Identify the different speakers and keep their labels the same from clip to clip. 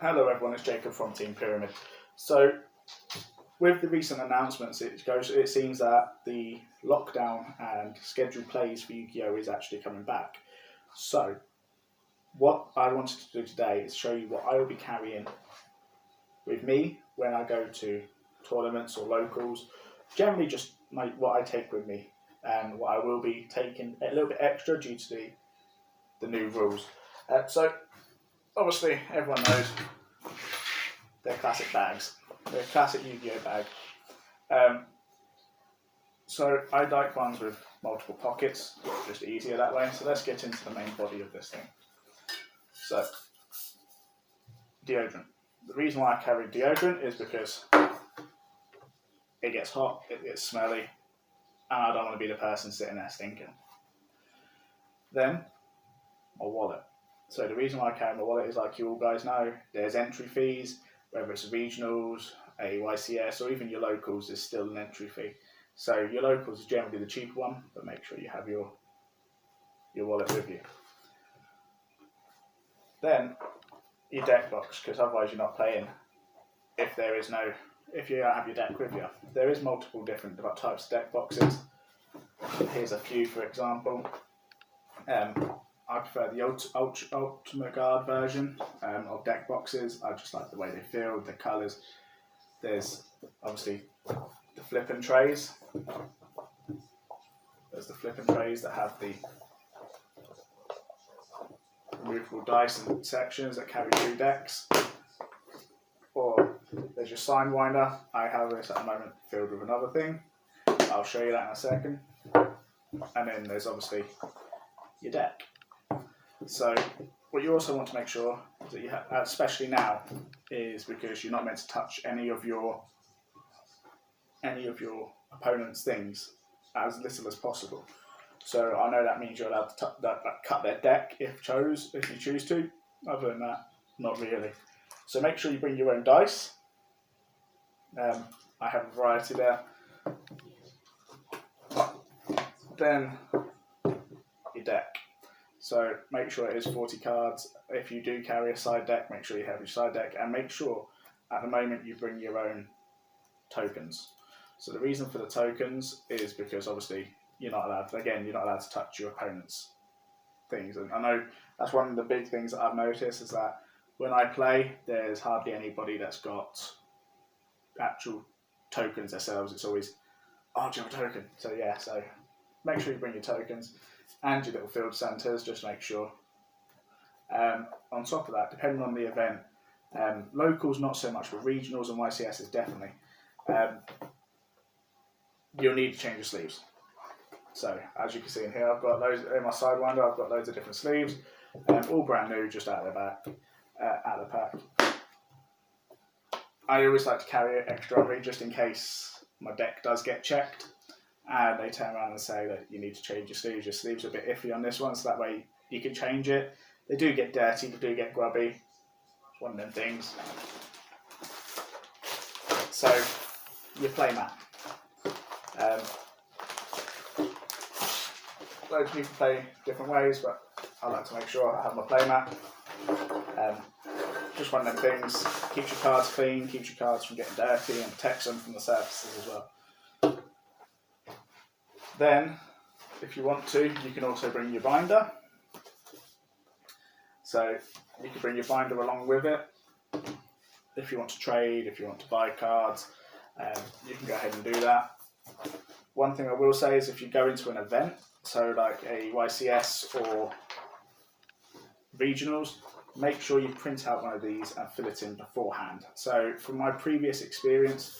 Speaker 1: Hello everyone, it's Jacob from Team Pyramid. So, with the recent announcements, it seems that the lockdown and scheduled plays for Yu-Gi-Oh is actually coming back. So, what I wanted to do today is show you what I will be carrying with me when I go to tournaments or locals. Generally, just what I take with me, and what I will be taking a little bit extra due to the new rules. So, obviously, everyone knows they're classic bags. They're a classic Yu-Gi-Oh bag. So I like ones with multiple pockets, just easier that way. So let's get into the main body of this thing. So, deodorant. The reason why I carry deodorant is because it gets hot, it gets smelly, and I don't want to be the person sitting there stinking. Then, my wallet. So the reason why I carry my wallet is, like you all guys know, there's entry fees, whether it's regionals, a YCS, or even your locals, there's still an entry fee. So your locals is generally the cheaper one, but make sure you have your wallet with you. Then your deck box, because otherwise you're not playing if you don't have your deck with you. There is multiple different types of deck boxes. Here's a few, for example. I prefer the Ultimate Guard version of deck boxes. I just like the way they feel, the colours. There's obviously the flipping trays. There's the flipping trays that have the removable dice and sections that carry 2 decks. Or there's your sign winder. I have this at the moment filled with another thing. I'll show you that in a second. And then there's obviously your deck. So what you also want to make sure is that you have, especially now, is because you're not meant to touch any of your opponent's things as little as possible. So I know that means you're allowed to cut their deck if you choose to. Other than that, not really. So make sure you bring your own dice. I have a variety there. Then your deck. So make sure it is 40 cards. If you do carry a side deck, make sure you have your side deck, and make sure at the moment you bring your own tokens. So the reason for the tokens is because obviously you're not allowed to touch your opponent's things. And I know that's one of the big things that I've noticed is that when I play, there's hardly anybody that's got actual tokens themselves. It's always, oh, do you have a token? So yeah, so make sure you bring your tokens and your little field centres, just make sure. On top of that, depending on the event, locals not so much, but regionals and YCS is definitely, you'll need to change your sleeves. So as you can see in here, I've got loads in my sidewinder. I've got loads of different sleeves, all brand new, just out of the pack. I always like to carry it extra on me just in case my deck does get checked and they turn around and say that you need to change your sleeves. Your sleeves are a bit iffy on this one, so that way you can change it. They do get dirty, they do get grubby. It's one of them things. So, your playmat. Loads of people play different ways, but I like to make sure I have my playmat. Just one of them things, keeps your cards clean, keeps your cards from getting dirty, and protects them from the surfaces as well. Then, if you want to, you can also bring your binder. So you can bring your binder along with it. If you want to trade, if you want to buy cards, you can go ahead and do that. One thing I will say is if you go into an event, so like a YCS or regionals, make sure you print out one of these and fill it in beforehand. So from my previous experience,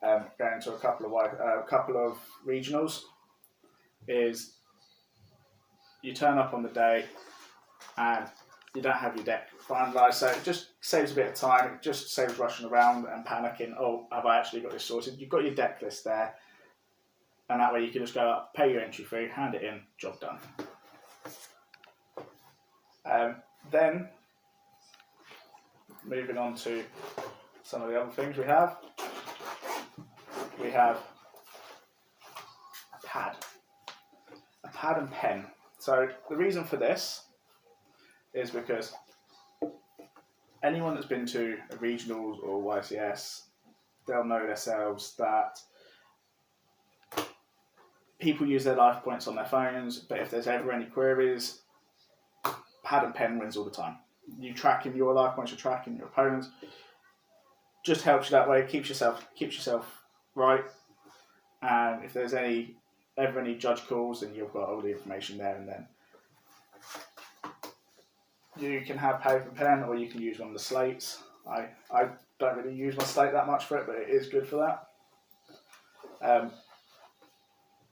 Speaker 1: going to a couple of regionals, is you turn up on the day and you don't have your deck finalised, so it just saves a bit of time. It just saves rushing around and panicking. Oh, have I actually got this sorted? You've got your deck list there, and that way you can just go up, pay your entry fee, hand it in, job done. Then moving on to some of the other things we have a pad and pen. So the reason for this is because anyone that's been to a regionals or YCS, they'll know themselves that people use their life points on their phones, but if there's ever any queries, pad and pen wins all the time. You tracking your life points, you're tracking your opponents, just helps you that way, keeps yourself right. And if there's ever any judge calls, then you've got all the information there and then. You can have paper and pen, or you can use one of the slates. I don't really use my slate that much for it, but it is good for that.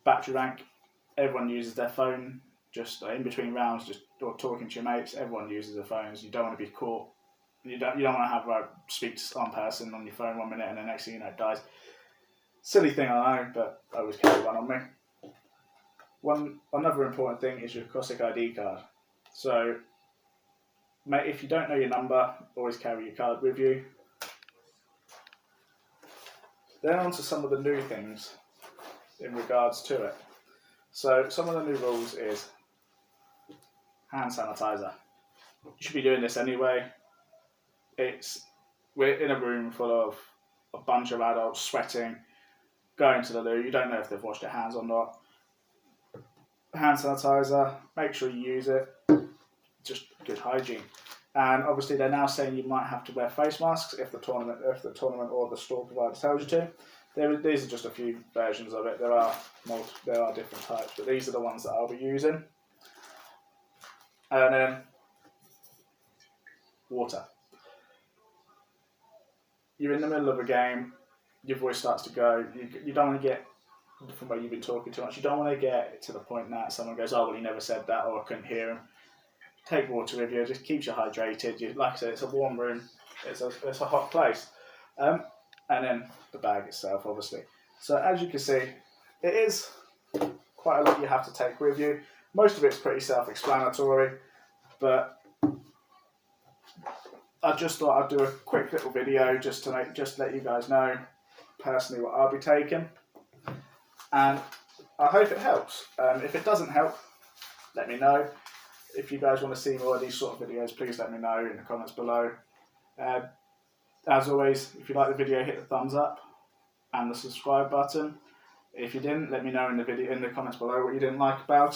Speaker 1: Battery bank, everyone uses their phone just in between rounds, or talking to your mates. Everyone uses their phones. You don't want to be caught. You don't want to have speak to some person on your phone 1 minute and the next thing you know it dies. Silly thing, I know, but I always carry one on me. Another important thing is your Cossack ID card. So, mate, if you don't know your number, always carry your card with you. Then on to some of the new things in regards to it. So some of the new rules is hand sanitizer. You should be doing this anyway. We're in a room full of a bunch of adults sweating, going to the loo. You don't know if they've washed their hands or not. Hand sanitizer, make sure you use it. Just good hygiene. And obviously they're now saying you might have to wear face masks if the tournament or the store provider tells you to. These are just a few versions of it. There are different types, but these are the ones that I'll be using. And then water. You're in the middle of a game, your voice starts to go. You don't want to get, from where you've been talking too much, you don't want to get to the point that someone goes, oh, well, he never said that, or I couldn't hear him. Take water with you, it just keeps you hydrated. Like I said, it's a warm room, it's a hot place. And then the bag itself, obviously. So as you can see, it is quite a lot you have to take with you. Most of it's pretty self-explanatory, but I just thought I'd do a quick little video just to let you guys know personally what I'll be taking. And I hope it helps. If it doesn't help, let me know. If you guys want to see more of these sort of videos, please let me know in the comments below. As always, if you like the video, hit the thumbs up and the subscribe button. If you didn't, let me know in the comments below what you didn't like about it.